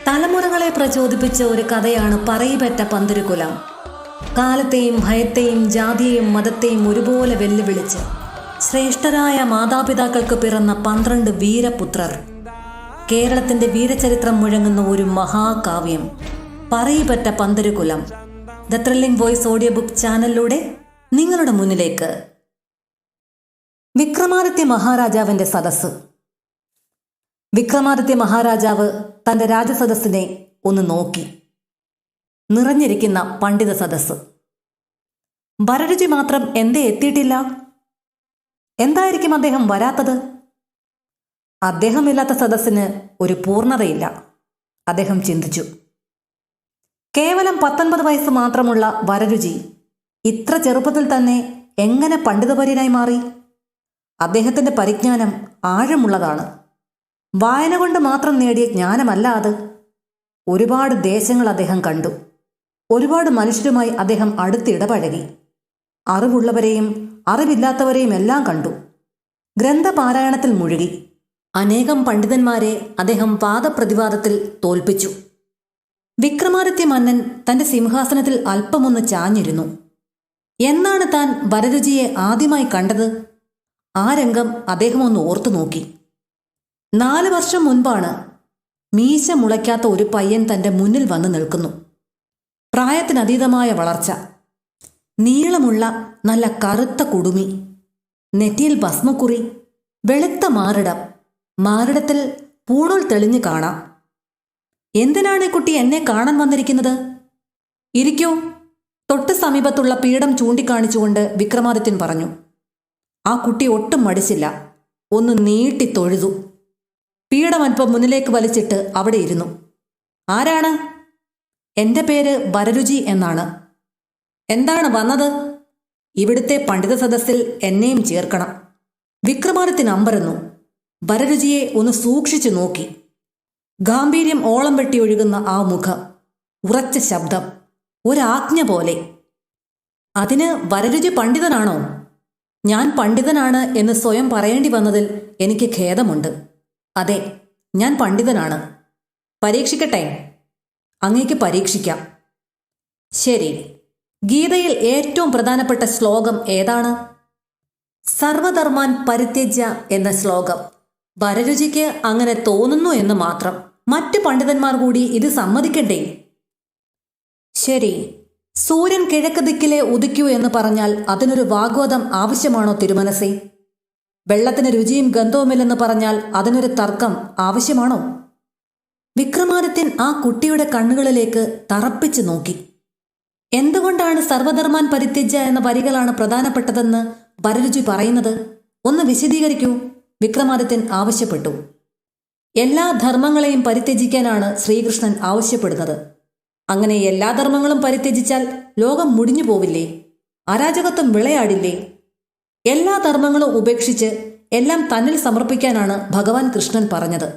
തലമുറകളെ പ്രചോദിപ്പിച്ച ഒരു കഥയാണ് പറയിപെറ്റ പന്തിരുകുലം. കാലത്തെയും ഭയത്തെയും ജാതിയെയും മതത്തെയും ഒരുപോലെ വെല്ലുവിളിച്ച് ശ്രേഷ്ഠരായ മാതാപിതാക്കൾക്ക് പിറന്ന 12 വീരപുത്രർ. കേരളത്തിന്റെ വീരചരിത്രം മുഴങ്ങുന്ന ഒരു മഹാകാവ്യം പറയിപെറ്റ പന്തിരുകുലം. The thrilling voice audio book ചാനലിലൂടെ നിങ്ങളുടെ മുന്നിലേക്ക്. വിക്രമാദിത്യ മഹാരാജാവിന്റെ സദസ്സ്. വിക്രമാദിത്യ മഹാരാജാവ് തന്റെ രാജസദസ്സിനെ ഒന്ന് നോക്കി. നിറഞ്ഞിരിക്കുന്ന പണ്ഡിത സദസ്സ്. ഭരരുചി മാത്രം എന്തേ എത്തിയിട്ടില്ല? എന്തായിരിക്കും അദ്ദേഹം വരാത്തത്? അദ്ദേഹമില്ലാത്ത സദസ്സിന് ഒരു പൂർണ്ണതയില്ല, അദ്ദേഹം ചിന്തിച്ചു. കേവലം 19 വയസ്സ് മാത്രമുള്ള വരരുചി ഇത്ര ചെറുപ്പത്തിൽ തന്നെ എങ്ങനെ പണ്ഡിതപര്യനായി മാറി? അദ്ദേഹത്തിന്റെ പരിജ്ഞാനം ആഴമുള്ളതാണ്. വായന കൊണ്ട് മാത്രം നേടിയ ജ്ഞാനമല്ല അത്. ഒരുപാട് ദേശങ്ങൾ അദ്ദേഹം കണ്ടു. ഒരുപാട് മനുഷ്യരുമായി അദ്ദേഹം അടുത്തിടപഴകി. അറിവുള്ളവരെയും അറിവില്ലാത്തവരെയും എല്ലാം കണ്ടു. ഗ്രന്ഥപാരായണത്തിൽ മുഴുകി. അനേകം പണ്ഡിതന്മാരെ അദ്ദേഹം വാദപ്രതിവാദത്തിൽ തോൽപ്പിച്ചു. വിക്രമാദിത്യ മന്നൻ തന്റെ സിംഹാസനത്തിൽ അല്പമൊന്ന് ചാഞ്ഞിരുന്നു. എന്നാണ് താൻ വരരുചിയെ ആദ്യമായി കണ്ടത്? ആ രംഗം അദ്ദേഹം ഒന്ന് ഓർത്തു നോക്കി. 4 വർഷം മുൻപാണ്. മീശ മുളയ്ക്കാത്ത ഒരു പയ്യൻ തന്റെ മുന്നിൽ വന്നു നിൽക്കുന്നു. പ്രായത്തിനതീതമായ വളർച്ച, നീളമുള്ള നല്ല കറുത്ത കുടുമി, നെറ്റിയിൽ ഭസ്മക്കുറി, വെളുത്ത മാറിടം, മാറിടത്തിൽ പൂണൂൽ തെളിഞ്ഞു കാണാം. എന്തിനാണ് ഈ കുട്ടി എന്നെ കാണാൻ വന്നിരിക്കുന്നത്? ഇരിക്കൂ, തൊട്ട് സമീപത്തുള്ള പീഠം ചൂണ്ടിക്കാണിച്ചുകൊണ്ട് വിക്രമാദിത്യൻ പറഞ്ഞു. ആ കുട്ടി ഒട്ടും മടിച്ചില്ല. ഒന്ന് നീട്ടി തൊഴുതു. പീഠം അല്പം മുന്നിലേക്ക് വലിച്ചിട്ട് അവിടെ ഇരുന്നു. ആരാണ്? എന്റെ പേര് വരരുചി എന്നാണ്. എന്താണ് വന്നത്? ഇവിടുത്തെ പണ്ഡിത സദസ്സിൽ എന്നെയും ചേർക്കണം. വിക്രമാദിത്യൻ അമ്പരന്നു. വരരുചിയെ ഒന്ന് സൂക്ഷിച്ചു നോക്കി. ഗാംഭീര്യം ഓളം വെട്ടി ഒഴുകുന്ന ആ മുഖം, ഉറച്ച ശബ്ദം, ഒരാജ്ഞ പോലെ. അതിന് വരരുചി പണ്ഡിതനാണോ? ഞാൻ പണ്ഡിതനാണ് എന്ന് സ്വയം പറയേണ്ടി വന്നതിൽ എനിക്ക് ഖേദമുണ്ട്. അതെ, ഞാൻ പണ്ഡിതനാണ്. പരീക്ഷിക്കട്ടെ? അങ്ങേക്ക് പരീക്ഷിക്കാം. ശരി. ഗീതയിൽ ഏറ്റവും പ്രധാനപ്പെട്ട ശ്ലോകം ഏതാണ്? സർവധർമാൻ പരിത്യജ്യ എന്ന ശ്ലോകം. വരരുചിക്ക് അങ്ങനെ തോന്നുന്നു എന്ന് മാത്രം. മറ്റ് പണ്ഡിതന്മാർ കൂടി ഇത് സമ്മതിക്കണ്ടേ? ശരി. സൂര്യൻ കിഴക്ക് ദിക്കിലെ ഉദിക്കൂ എന്ന് പറഞ്ഞാൽ അതിനൊരു വാഗ്വാദം ആവശ്യമാണോ തിരുമനസേ? വെള്ളത്തിന് രുചിയും ഗന്ധവുമില്ലെന്ന് പറഞ്ഞാൽ അതിനൊരു തർക്കം ആവശ്യമാണോ? വിക്രമാദിത്യൻ ആ കുട്ടിയുടെ കണ്ണുകളിലേക്ക് തറപ്പിച്ചു നോക്കി. എന്തുകൊണ്ടാണ് സർവധർമാൻ പരിത്യജ്യ എന്ന വരികളാണ് പ്രധാനപ്പെട്ടതെന്ന് വരരുചി പറയുന്നത്? ഒന്ന് വിശദീകരിക്കൂ, വിക്രമാദിത്യൻ ആവശ്യപ്പെട്ടു. എല്ലാ ധർമ്മങ്ങളെയും പരിത്യജിക്കാനാണ് ശ്രീകൃഷ്ണൻ ആവശ്യപ്പെടുന്നത്. അങ്ങനെ എല്ലാ ധർമ്മങ്ങളും പരിത്യജിച്ചാൽ ലോകം മുടിഞ്ഞു പോവില്ലേ? അരാജകത്വം വിളയാടില്ലേ? എല്ലാ ധർമ്മങ്ങളും ഉപേക്ഷിച്ച് എല്ലാം തന്നിൽ സമർപ്പിക്കാനാണ് ഭഗവാൻ കൃഷ്ണൻ പറഞ്ഞത്.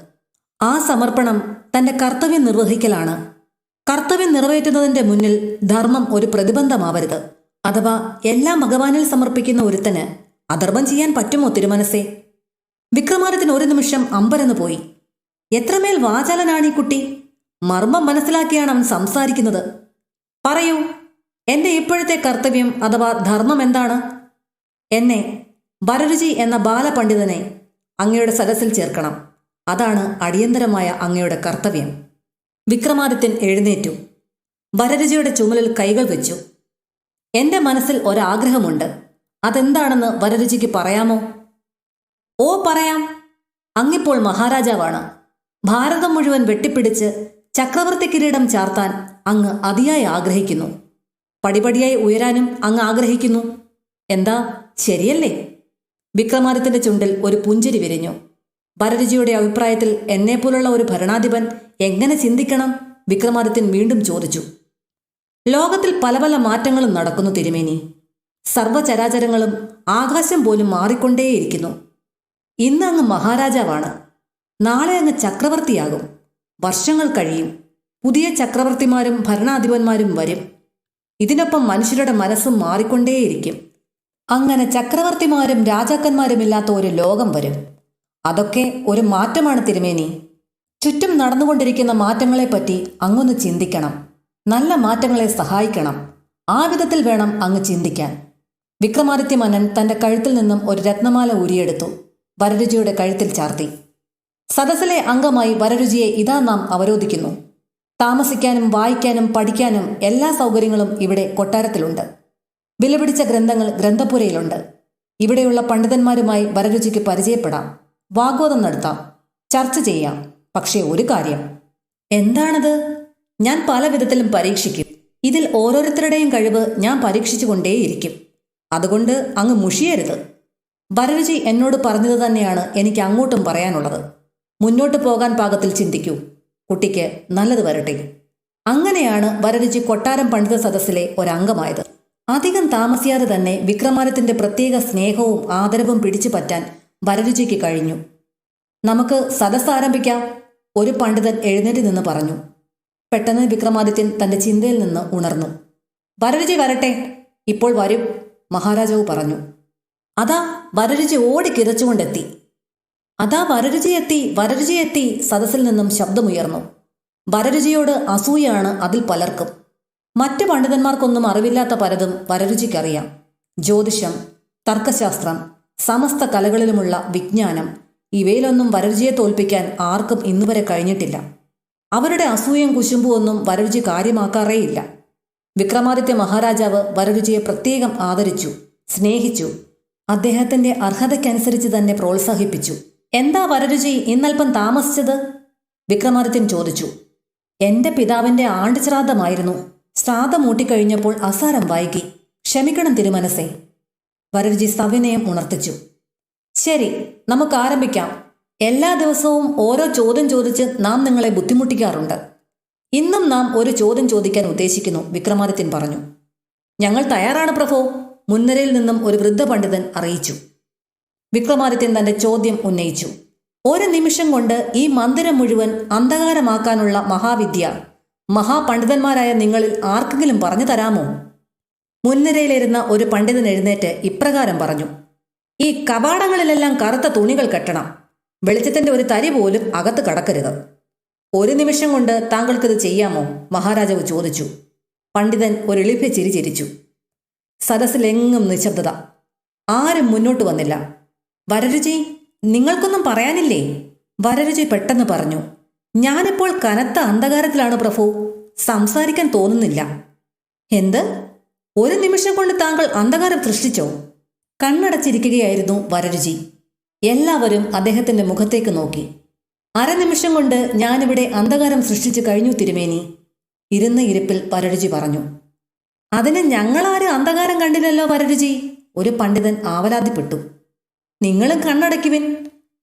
ആ സമർപ്പണം തന്റെ കർത്തവ്യം നിർവഹിക്കലാണ്. കർത്തവ്യം നിറവേറ്റുന്നതിന്റെ മുന്നിൽ ധർമ്മം ഒരു പ്രതിബന്ധമാവരുത്. അഥവാ എല്ലാം ഭഗവാനിൽ സമർപ്പിക്കുന്ന ഒരുത്തന് അധർമ്മം ചെയ്യാൻ പറ്റുമോ തിരുമനസേ? വിക്രമാദിത്യൻ ഒരു നിമിഷം അമ്പരന്ന് പോയി. എത്രമേൽ വാചാലനാണ് ഈ കുട്ടി! മർമ്മം മനസ്സിലാക്കിയാണ് അവൻ സംസാരിക്കുന്നത്. പറയൂ, എന്റെ ഇപ്പോഴത്തെ കർത്തവ്യം അഥവാ ധർമ്മം എന്താണ്? എന്നെ, വരരുചി എന്ന ബാലപണ്ഡിതനെ അങ്ങയുടെ സദസ്സിൽ ചേർക്കണം. അതാണ് അടിയന്തരമായ അങ്ങയുടെ കർത്തവ്യം. വിക്രമാദിത്യൻ എഴുന്നേറ്റു. വരരുചിയുടെ ചുമലിൽ കൈകൾ വെച്ചു. എന്റെ മനസ്സിൽ ഒരാഗ്രഹമുണ്ട്. അതെന്താണെന്ന് വരരുചിക്ക് പറയാമോ? ഓ, പറയാം. അങ്ങിപ്പോൾ മഹാരാജാവാണ്. ഭാരതം മുഴുവൻ വെട്ടിപ്പിടിച്ച് ചക്രവർത്തി കിരീടം ചാർത്താൻ അങ്ങ് അതിയായി ആഗ്രഹിക്കുന്നു. പടിപടിയായി ഉയരാനും അങ്ങ് ആഗ്രഹിക്കുന്നു. എന്താ, ശരിയല്ലേ? വിക്രമാദിത്യന്റെ ചുണ്ടിൽ ഒരു പുഞ്ചിരി വിരിഞ്ഞു. വരരുചിയുടെ അഭിപ്രായത്തിൽ എന്നെപ്പോലുള്ള ഒരു ഭരണാധിപൻ എങ്ങനെ ചിന്തിക്കണം? വിക്രമാദിത്യൻ വീണ്ടും ചോദിച്ചു. ലോകത്തിൽ പല പല മാറ്റങ്ങളും നടക്കുന്നു തിരുമേനി. സർവചരാചരങ്ങളും ആകാശം പോലും മാറിക്കൊണ്ടേയിരിക്കുന്നു. ഇന്ന് അങ്ങ് മഹാരാജാവാണ്, നാളെ അങ്ങ് ചക്രവർത്തിയാകും. വർഷങ്ങൾ കഴിയും, പുതിയ ചക്രവർത്തിമാരും ഭരണാധിപന്മാരും വരും. ഇതിനൊപ്പം മനുഷ്യരുടെ മനസ്സും മാറിക്കൊണ്ടേയിരിക്കും. അങ്ങനെ ചക്രവർത്തിമാരും രാജാക്കന്മാരുമില്ലാത്ത ഒരു ലോകം വരും. അതൊക്കെ ഒരു മാറ്റമാണ് തിരുമേനി. ചുറ്റും നടന്നുകൊണ്ടിരിക്കുന്ന മാറ്റങ്ങളെപ്പറ്റി അങ്ങൊന്ന് ചിന്തിക്കണം. നല്ല മാറ്റങ്ങളെ സഹായിക്കണം. ആ വിധത്തിൽ വേണം അങ്ങ് ചിന്തിക്കാൻ. വിക്രമാദിത്യ മന്നൻ തന്റെ കഴുത്തിൽ നിന്നും ഒരു രത്നമാല ഊരിയെടുത്തു. വരരുചിയുടെ കഴുത്തിൽ ചാർത്തി. സദസ്സിലെ അംഗമായി വരരുചിയെ ഇതാ നാം അവരോധിക്കുന്നു. താമസിക്കാനും വായിക്കാനും പഠിക്കാനും എല്ലാ സൗകര്യങ്ങളും ഇവിടെ കൊട്ടാരത്തിലുണ്ട്. വിലപിടിച്ച ഗ്രന്ഥങ്ങൾ ഗ്രന്ഥപുരയിലുണ്ട്. ഇവിടെയുള്ള പണ്ഡിതന്മാരുമായി വരരുചിക്ക് പരിചയപ്പെടാം, വാഗ്വാദം നടത്താം, ചർച്ച ചെയ്യാം. പക്ഷേ ഒരു കാര്യം. എന്താണത്? ഞാൻ പല വിധത്തിലും പരീക്ഷിക്കും. ഇതിൽ ഓരോരുത്തരുടെയും കഴിവ് ഞാൻ പരീക്ഷിച്ചുകൊണ്ടേയിരിക്കും. അതുകൊണ്ട് അങ്ങ് മുഷിയരുത്. വരരുചി എന്നോട് പറഞ്ഞത് തന്നെയാണ് എനിക്ക് അങ്ങോട്ടും പറയാനുള്ളത്. മുന്നോട്ട് പോകാൻ പാകത്തിൽ ചിന്തിക്കൂ. കുട്ടിക്ക് നല്ലത് വരട്ടെ. അങ്ങനെയാണ് വരരുചി കൊട്ടാരം പണ്ഡിത സദസ്സിലെ ഒരംഗമായത്. അധികം താമസിയാതെ തന്നെ വിക്രമാദിത്യന്റെ പ്രത്യേക സ്നേഹവും ആദരവും പിടിച്ചു പറ്റാൻ വരരുചിക്ക് കഴിഞ്ഞു. നമുക്ക് സദസ്സ് ആരംഭിക്കാം, ഒരു പണ്ഡിതൻ എഴുന്നേറ്റ് നിന്ന് പറഞ്ഞു. പെട്ടെന്ന് വിക്രമാദിത്യൻ തന്റെ ചിന്തയിൽ നിന്ന് ഉണർന്നു. വരരുചി വരട്ടെ, ഇപ്പോൾ വരും, മഹാരാജാവ് പറഞ്ഞു. അതാ വരരുചി ഓടിക്കിതച്ചുകൊണ്ടെത്തി. അതാ വരരുചി എത്തി, വരരുചി എത്തി, സദസ്സിൽ നിന്നും ശബ്ദമുയർന്നു. വരരുചിയോട് അസൂയാണ് അതിൽ പലർക്കും. മറ്റ് പണ്ഡിതന്മാർക്കൊന്നും അറിവില്ലാത്ത പലതും വരരുചിക്കറിയാം. ജ്യോതിഷം, തർക്കശാസ്ത്രം, സമസ്ത കലകളിലുമുള്ള വിജ്ഞാനം, ഇവയിലൊന്നും വരരുചിയെ തോൽപ്പിക്കാൻ ആർക്കും ഇന്നുവരെ കഴിഞ്ഞിട്ടില്ല. അവരുടെ അസൂയം കുശുമ്പും ഒന്നും വരരുചി കാര്യമാക്കാറേയില്ല. വിക്രമാദിത്യ മഹാരാജാവ് വരരുചിയെ പ്രത്യേകം ആദരിച്ചു, സ്നേഹിച്ചു. അദ്ദേഹത്തിന്റെ അർഹതയ്ക്കനുസരിച്ച് തന്നെ പ്രോത്സാഹിപ്പിച്ചു. എന്താ വരരുചി ഇന്നൽപ്പം താമസിച്ചത്? വിക്രമാദിത്യൻ ചോദിച്ചു. എന്റെ പിതാവിന്റെ ആണ്ടുശ്രാദ്ധമായിരുന്നു. ശ്രാദ്ധം മൂട്ടിക്കഴിഞ്ഞപ്പോൾ അസാരം വൈകി. ക്ഷമിക്കണം തിരുമനസേ. വരരുചി സവിനയം ഉണർത്തിച്ചു. ശരി, നമുക്ക് ആരംഭിക്കാം. എല്ലാ ദിവസവും ഓരോ ചോദ്യം ചോദിച്ച് നാം നിങ്ങളെ ബുദ്ധിമുട്ടിക്കാറുണ്ട്. ഇന്നും നാം ഒരു ചോദ്യം ചോദിക്കാൻ ഉദ്ദേശിക്കുന്നു, വിക്രമാദിത്യൻ പറഞ്ഞു. ഞങ്ങൾ തയ്യാറാണ് പ്രഭോ, മുൻനിരയിൽ നിന്നും ഒരു വൃദ്ധ പണ്ഡിതൻ അറിയിച്ചു. വിക്രമാദിത്യൻ തന്റെ ചോദ്യം ഉന്നയിച്ചു. ഒരു നിമിഷം കൊണ്ട് ഈ മന്ദിരം മുഴുവൻ അന്ധകാരമാക്കാനുള്ള മഹാവിദ്യ മഹാപണ്ഡിതന്മാരായ നിങ്ങളിൽ ആർക്കെങ്കിലും പറഞ്ഞു തരാമോ? മുൻനിരയിലിരുന്ന ഒരു പണ്ഡിതൻ എഴുന്നേറ്റ് ഇപ്രകാരം പറഞ്ഞു. ഈ കവാടങ്ങളിലെല്ലാം കറുത്ത തുണികൾ കെട്ടണം. വെളിച്ചത്തിന്റെ ഒരു തരി പോലും അകത്ത് കടക്കരുത്. ഒരു നിമിഷം കൊണ്ട് താങ്കൾക്കിത് ചെയ്യാമോ? മഹാരാജാവ് ചോദിച്ചു. പണ്ഡിതൻ ഒരു എളിഭ്യ ചിരി ചിരിച്ചു. സദസ്സിലെങ്ങും നിശബ്ദത. ആരും മുന്നോട്ട് വന്നില്ല. വരരുചി, നിങ്ങൾക്കൊന്നും പറയാനില്ലേ? വരരുചി പെട്ടെന്ന് പറഞ്ഞു. ഞാനിപ്പോൾ കനത്ത അന്ധകാരത്തിലാണ് പ്രഭു, സംസാരിക്കാൻ തോന്നുന്നില്ല. എന്ത്? ഒരു നിമിഷം കൊണ്ട് താങ്കൾ അന്ധകാരം സൃഷ്ടിച്ചോ? കണ്ണടച്ചിരിക്കുകയായിരുന്നു വരരുചി. എല്ലാവരും അദ്ദേഹത്തിന്റെ മുഖത്തേക്ക് നോക്കി. അരനിമിഷം കൊണ്ട് ഞാനിവിടെ അന്ധകാരം സൃഷ്ടിച്ചു കഴിഞ്ഞു തിരുമേനി, ഇരുന്ന ഇരിപ്പിൽ വരരുചി പറഞ്ഞു. അതിന് ഞങ്ങളാരും അന്ധകാരം കണ്ടില്ലല്ലോ വരരുചി, ഒരു പണ്ഡിതൻ ആവലാതിപ്പെട്ടു. നിങ്ങളും കണ്ണടയ്ക്കുവിൻ,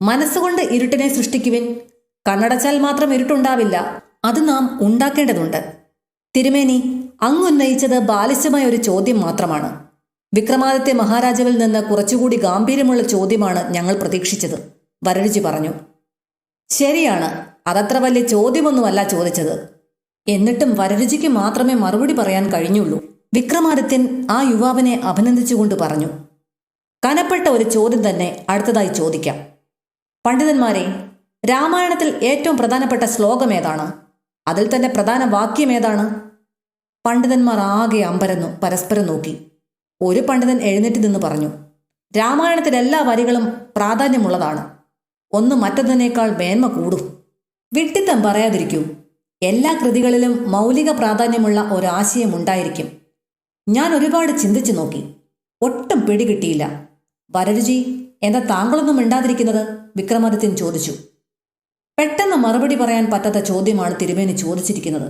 മനസ്സുകൊണ്ട് ഇരുട്ടിനെ സൃഷ്ടിക്കുവിൻ. കണ്ണടച്ചാൽ മാത്രം ഇരുട്ടുണ്ടാവില്ല, അത് നാം ഉണ്ടാക്കേണ്ടതുണ്ട്. തിരുമേനി, അങ്ങുന്നയിച്ചത് ബാലിശമായ ഒരു ചോദ്യം മാത്രമാണ്. വിക്രമാദിത്യ മഹാരാജാവിൽ നിന്ന് കുറച്ചുകൂടി ഗാംഭീര്യമുള്ള ചോദ്യമാണ് ഞങ്ങൾ പ്രതീക്ഷിച്ചത്, വരരുചി പറഞ്ഞു. ശരിയാണ്, അതത്ര വലിയ ചോദ്യമൊന്നുമല്ല ചോദിച്ചത്. എന്നിട്ടും വരരുചിക്ക് മാത്രമേ മറുപടി പറയാൻ കഴിഞ്ഞുള്ളൂ. വിക്രമാദിത്യൻ ആ യുവാവിനെ അഭിനന്ദിച്ചുകൊണ്ട് പറഞ്ഞു. കനപ്പെട്ട ഒരു ചോദ്യം തന്നെ അടുത്തതായി ചോദിക്കാം. പണ്ഡിതന്മാരെ, രാമായണത്തിൽ ഏറ്റവും പ്രധാനപ്പെട്ട ശ്ലോകം ഏതാണ്? അതിൽ തന്നെ പ്രധാന വാക്യം ഏതാണ്? പണ്ഡിതന്മാർ ആകെ അമ്പരന്നു പരസ്പരം നോക്കി. ഒരു പണ്ഡിതൻ എഴുന്നേറ്റ് നിന്ന് പറഞ്ഞു. രാമായണത്തിൽ എല്ലാ വരികളും പ്രാധാന്യമുള്ളതാണ്. ഒന്ന് മറ്റൊന്നിനേക്കാൾ മേന്മ കൂടും. വിഡ്ഢിത്തം പറയാതിരിക്കൂ. എല്ലാ കൃതികളിലും മൗലിക പ്രാധാന്യമുള്ള ഒരാശയം ഉണ്ടായിരിക്കും. ഞാൻ ഒരുപാട് ചിന്തിച്ചു നോക്കി, ഒട്ടും പിടികിട്ടിയില്ല. വരരുചി, എന്താ താങ്കളൊന്നും മിണ്ടാതിരിക്കുന്നത്? വിക്രമാദിത്യൻ ചോദിച്ചു. പെട്ടെന്ന് മറുപടി പറയാൻ പറ്റാത്ത ചോദ്യമാണ് തിരുമേനി ചോദിച്ചിരിക്കുന്നത്.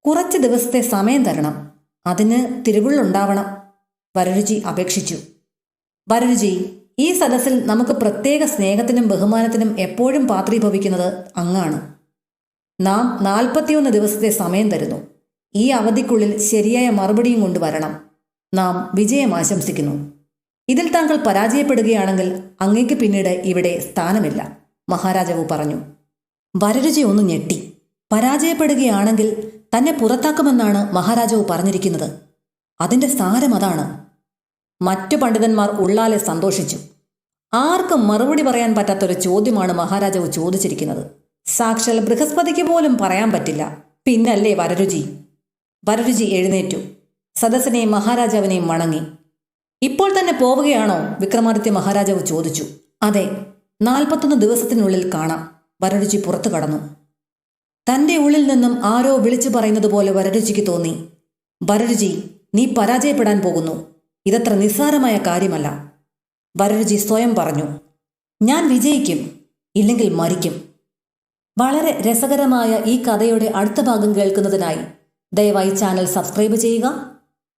കുറച്ച് ദിവസത്തെ സമയം തരണം, അതിന് തിരുവുള്ളുണ്ടാവണം, വരരുചി അപേക്ഷിച്ചു. വരരുചി, ഈ സദസ്സിൽ നമുക്ക് പ്രത്യേക സ്നേഹത്തിനും ബഹുമാനത്തിനും എപ്പോഴും പാത്രീഭവിക്കുന്നത് അങ്ങാണ്. നാം 41 ദിവസത്തെ സമയം തരുന്നു. ഈ അവധിക്കുള്ളിൽ ശരിയായ മറുപടിയും കൊണ്ടുവരണം. നാം വിജയം ആശംസിക്കുന്നു. ഇതിൽ താങ്കൾ പരാജയപ്പെടുകയാണെങ്കിൽ അങ്ങേക്ക് പിന്നീട് ഇവിടെ സ്ഥാനമില്ല, മഹാരാജാവ് പറഞ്ഞു. വരരുചി ഒന്ന് ഞെട്ടി. പരാജയപ്പെടുകയാണെങ്കിൽ തന്നെ പുറത്താക്കുമെന്നാണ് മഹാരാജാവ് പറഞ്ഞിരിക്കുന്നത്. അതിന്റെ സാരം അതാണ്. മറ്റു പണ്ഡിതന്മാർ ഉള്ളാലെ സന്തോഷിച്ചു. ആർക്കും മറുപടി പറയാൻ പറ്റാത്തൊരു ചോദ്യമാണ് മഹാരാജാവ് ചോദിച്ചിരിക്കുന്നത്. സാക്ഷാൽ ബൃഹസ്പതിക്ക് പോലും പറയാൻ പറ്റില്ല. പിന്നല്ലേ വരരുചി. വരരുചി എഴുന്നേറ്റു. സദസ്സിനെയും മഹാരാജാവിനെയും വണങ്ങി. ഇപ്പോൾ തന്നെ പോവുകയാണോ? വിക്രമാദിത്യ മഹാരാജാവ് ചോദിച്ചു. അതെ, 41 ദിവസത്തിനുള്ളിൽ കാണാം. വരരുചി പുറത്തു കടന്നു. തന്റെ ഉള്ളിൽ നിന്നും ആരോ വിളിച്ചു പറയുന്നത് പോലെ വരരുചിക്ക് തോന്നി. വരരുചി, നീ പരാജയപ്പെടാൻ പോകുന്നു. ഇതത്ര നിസ്സാരമായ കാര്യമല്ല. വരരുചി സ്വയം പറഞ്ഞു. ഞാൻ വിജയിക്കും, ഇല്ലെങ്കിൽ മരിക്കും. വളരെ രസകരമായ ഈ കഥയുടെ അടുത്ത ഭാഗം കേൾക്കുന്നതിനായി ദയവായി ചാനൽ സബ്സ്ക്രൈബ് ചെയ്യുക.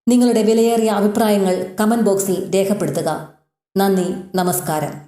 നിങ്ങളുടെ വിലയേറിയ അഭിപ്രായങ്ങൾ കമന്റ് ബോക്സിൽ രേഖപ്പെടുത്തുക. നന്ദി, നമസ്കാരം.